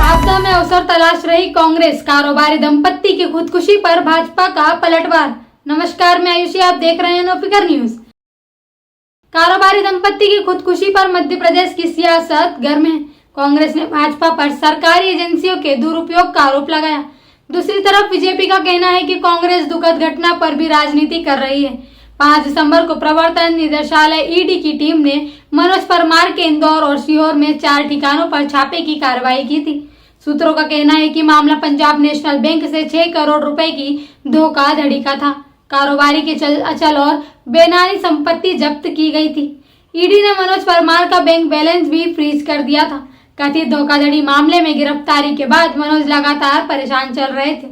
आपदा में अवसर तलाश रही कांग्रेस, कारोबारी दंपत्ति की खुदकुशी पर भाजपा का पलटवार। नमस्कार, मैं आयुषी, आप देख रहे हैं नोफिकर न्यूज। कारोबारी दंपत्ति की खुदकुशी पर मध्य प्रदेश की सियासत गर्म है। कांग्रेस ने भाजपा पर सरकारी एजेंसियों के दुरुपयोग का आरोप लगाया। दूसरी तरफ बीजेपी का कहना है कि कांग्रेस दुखद घटना पर भी राजनीति कर रही है। 5 दिसंबर को प्रवर्तन निदेशालय ईडी की टीम ने मनोज परमार के इंदौर और सीहोर में 4 ठिकानों पर छापे की कार्रवाई की थी। सूत्रों का कहना है कि मामला पंजाब नेशनल बैंक से 6 करोड़ रुपए की धोखाधड़ी का था। कारोबारी के अचल और बेनामी संपत्ति जब्त की गई थी। ईडी ने मनोज परमार का बैंक बैलेंस भी फ्रीज कर दिया था। कथित धोखाधड़ी मामले में गिरफ्तारी के बाद मनोज लगातार परेशान चल रहे थे।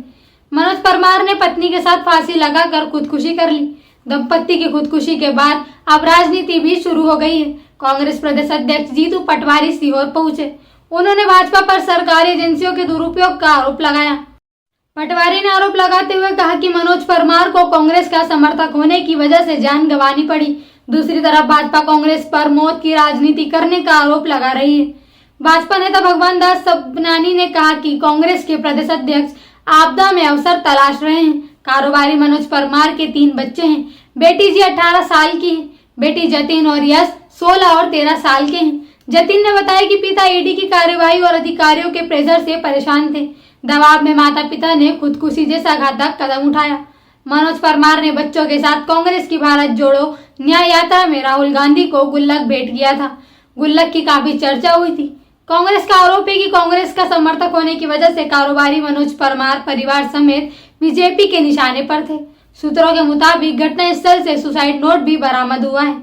मनोज परमार ने पत्नी के साथ फांसी लगाकर खुदकुशी कर ली। दंपत्ति की खुदकुशी के बाद अब राजनीति भी शुरू हो गई है। कांग्रेस प्रदेश अध्यक्ष जीतू पटवारी सीहोर पहुंचे। उन्होंने भाजपा पर सरकारी एजेंसियों के दुरुपयोग का आरोप लगाया। पटवारी ने आरोप लगाते हुए कहा कि मनोज परमार को कांग्रेस का समर्थक होने की वजह से जान गंवानी पड़ी। दूसरी तरफ भाजपा कांग्रेस पर मौत की राजनीति करने का आरोप लगा रही है। भाजपा नेता भगवान दास सबनानी ने कहा कि कांग्रेस के प्रदेश अध्यक्ष आपदा में अवसर तलाश रहे हैं। कारोबारी मनोज परमार के 3 बच्चे हैं। बेटी जी 18 साल की है। बेटी जतिन और यश 16 और 13 साल के हैं। जतिन ने बताया कि पिता ईडी की कार्रवाई और अधिकारियों के प्रेशर से परेशान थे। दबाव में माता पिता ने खुदकुशी जैसा घातक कदम उठाया। मनोज परमार ने बच्चों के साथ कांग्रेस की भारत जोड़ो न्याय यात्रा में राहुल गांधी को गुल्लक भेंट किया था। गुल्लक की काफी चर्चा हुई थी। कांग्रेस का आरोप है कि कांग्रेस का समर्थक होने की वजह से कारोबारी मनोज परमार परिवार समेत बीजेपी के निशाने पर थे। सूत्रों के मुताबिक घटनास्थल से सुसाइड नोट भी बरामद हुआ है।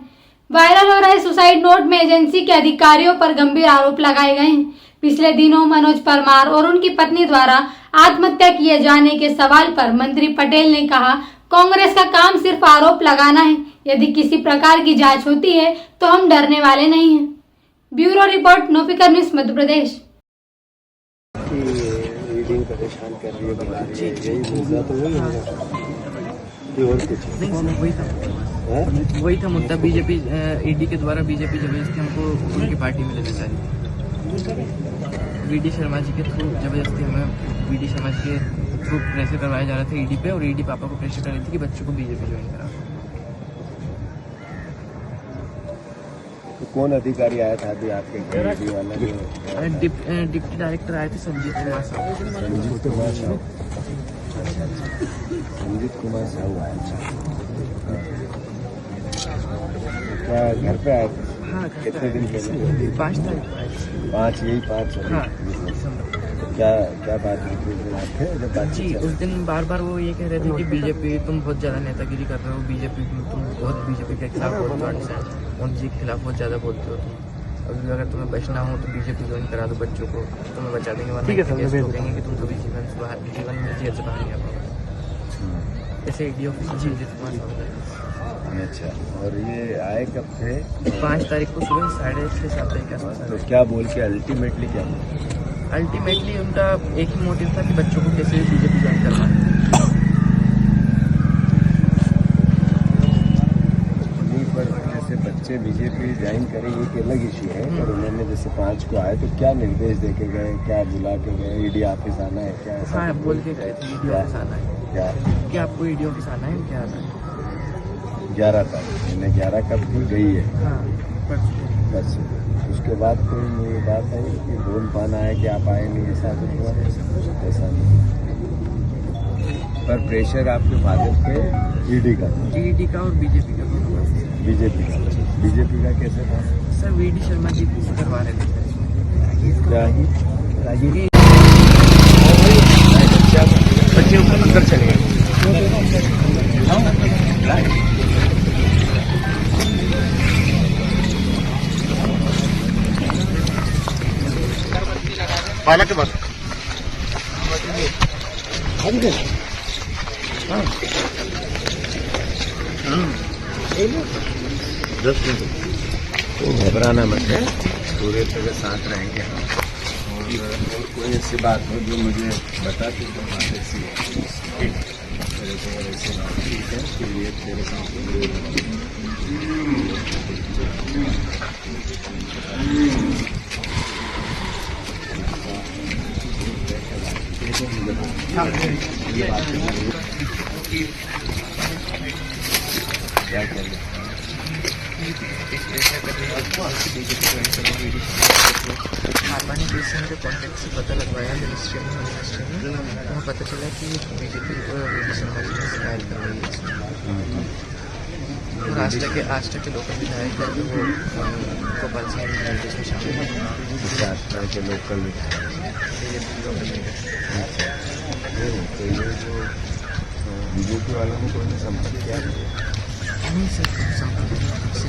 वायरल हो रहे सुसाइड नोट में एजेंसी के अधिकारियों पर गंभीर आरोप लगाए गए हैं। पिछले दिनों मनोज परमार और उनकी पत्नी द्वारा आत्महत्या किए जाने के सवाल पर मंत्री पटेल ने कहा, कांग्रेस का काम सिर्फ आरोप लगाना है। यदि किसी प्रकार की जांच होती है तो हम डरने वाले नहीं हैं। Bureau report, नोफिकर news, Madhya Pradesh. परेशान कर रही है, वही था मुद्दा। बीजेपी ईडी के द्वारा बीजेपी जबरदस्ती हमको उनकी पार्टी में लेना चाह रही। वीडी शर्मा जी के थ्रू जबरदस्ती हमें वीडी शर्मा जी के थ्रू प्रेशर करवाया जा रहा था ईडी पे, और ईडी पापा को प्रेशर कर रही थी कि बच्चों को बीजेपी ज्वाइन करा। तो कौन अधिकारी आया था अभी आपके घर वाला? डिप्टी डायरेक्टर आए थे, संजीत कुमार साहू। संजीत कुमार साहू आए थे। क्या घर पे आए थे? हाँ, कितने दिन पहले? 5 तारीख को आए थे। 5 हाँ, क्या बात हुई जी? उस दिन बार बार वो ये कह रहे थे कि बीजेपी तुम बहुत ज्यादा नेतागिरी कर रहे हो, बीजेपी तुम बहुत बीजेपी के खिलाफ मोदी के खिलाफ बहुत ज्यादा बोलते हो तुम। अभी अगर तुम्हें बचना हो तो बीजेपी ज्वाइन करा दो बच्चों को, तुम्हें बचा देंगे। वरना कहेंगे कि तुम कभी जीवन में जेल से बाहर नहीं आ पाओगे। ऐसे ईडी ऑफिसर संजीत कुमार साहू। अच्छा, और ये आए कब थे? 5 तारीख को सुबह 6:30-7 बजे के आसपास। तो क्या बोल के अल्टीमेटली क्या? अल्टीमेटली उनका एक ही मोटिव था कि बच्चों को कैसे बीजेपी ज्वाइन करना है। जैसे बच्चे बीजेपी ज्वाइन करें ये एक अलग इश्यू है, पर उन्होंने जैसे 5 को आए तो क्या निर्देश दे के गए, क्या बुला के गए? ईडी ऑफिस आना है क्या? हाँ, बोल के गए थे ईडी ऑफिस आना है। क्या कि आपको ईडी ऑफिस आना है? क्या आना है? 11 तारीख, 11 कब की गई है? हाँ, बस उसके बाद कोई ये बात है कि बोल पाना है कि आप आए नहीं, ऐसा कुछ हुआ? ऐसा नहीं, पर प्रेशर आपके फादर पे ईडी का और बीजेपी का। बीजेपी का कैसे था सर? वीडी शर्मा जी को करवा रहे थे। बच्चे ऊपर अंदर चले गए। पालक के पास तो घबराना मत है, पूरे तरह साथ रहेंगे हम। और कोई ऐसी बात हो जो मुझे बता दे तो बात ऐसी है, ऐसी बात ठीक है कि ये तेरे साथ ये बात क्या करें? आर्मानी देश से मेरे कॉन्टेक्ट से पता लगवाया मिनिस्ट्री में वहाँ पता चला कि बीजेपी विजय शर्मा जी ने शिकायत करवाई है। और आज तक के लोकल विधायक है जो वो गोपाल सिंह इसमें शामिल है। आजकल के लोकल तो ये जो बीजेपी वालों ने कोई संपर्क किया है? नहीं सर, संपर्क से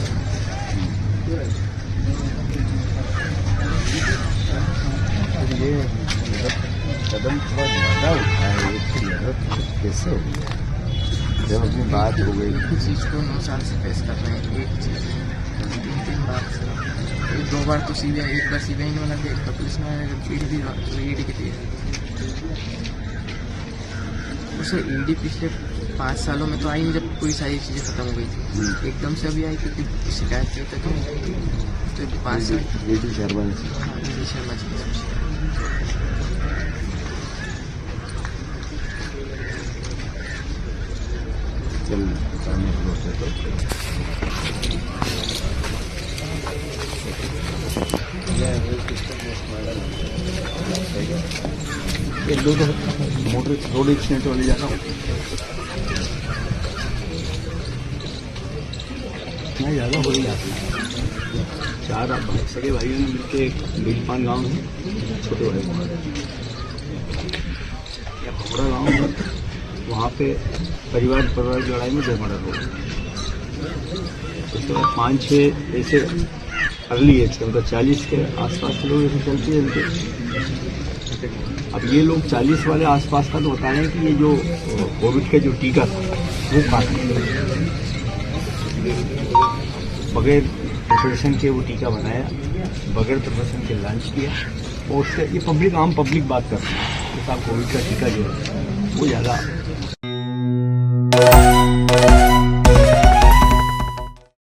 ये कदम थोड़ा ज़्यादा उठाया है, कैसे हो जब अपनी बात हो गई? चीज़ को 9 साल से फेस कर रहे हैं। एक चीज़ 3 बार से 2 बार तो सीबीआई, एक बार सीबीआई ने वाला दे तो पुलिस ने ईडी के दिए। उसे ईडी पिछले 5 सालों में तो आई नहीं, जब पूरी सारी चीज़ें खत्म हो गई थी। एकदम से अभी आई क्योंकि शिकायत करते थे तो 5 साल विजय शर्मा जी। हाँ, विजय शर्मा जी चल बताने को तो एक दो मोटर रोड एक्सीडेंट वाले जाना इतना ज़्यादा हो ही जाती है। 4 सगे भाइयों ने मिलकर एक बिलपान गाँव है, छोटे बड़े या भोड़ा गाँव है, वहाँ पे परिवार की लड़ाई में 2 मर्डर हो गए। उसके बाद 5-6 ऐसे अर्ली एज के मतलब 40 के आसपास के लोग ऐसे चलते हैं। अब ये लोग 40 वाले आसपास का तो बता रहे हैं कि ये जो कोविड का जो टीका था वो काट बगैर प्रिपरेशन के वो टीका बनाया, बगैर प्रिपरेशन के लॉन्च किया और उससे ये आम पब्लिक बात कर रही है कि साहब कोविड का टीका जो है वो ज़्यादा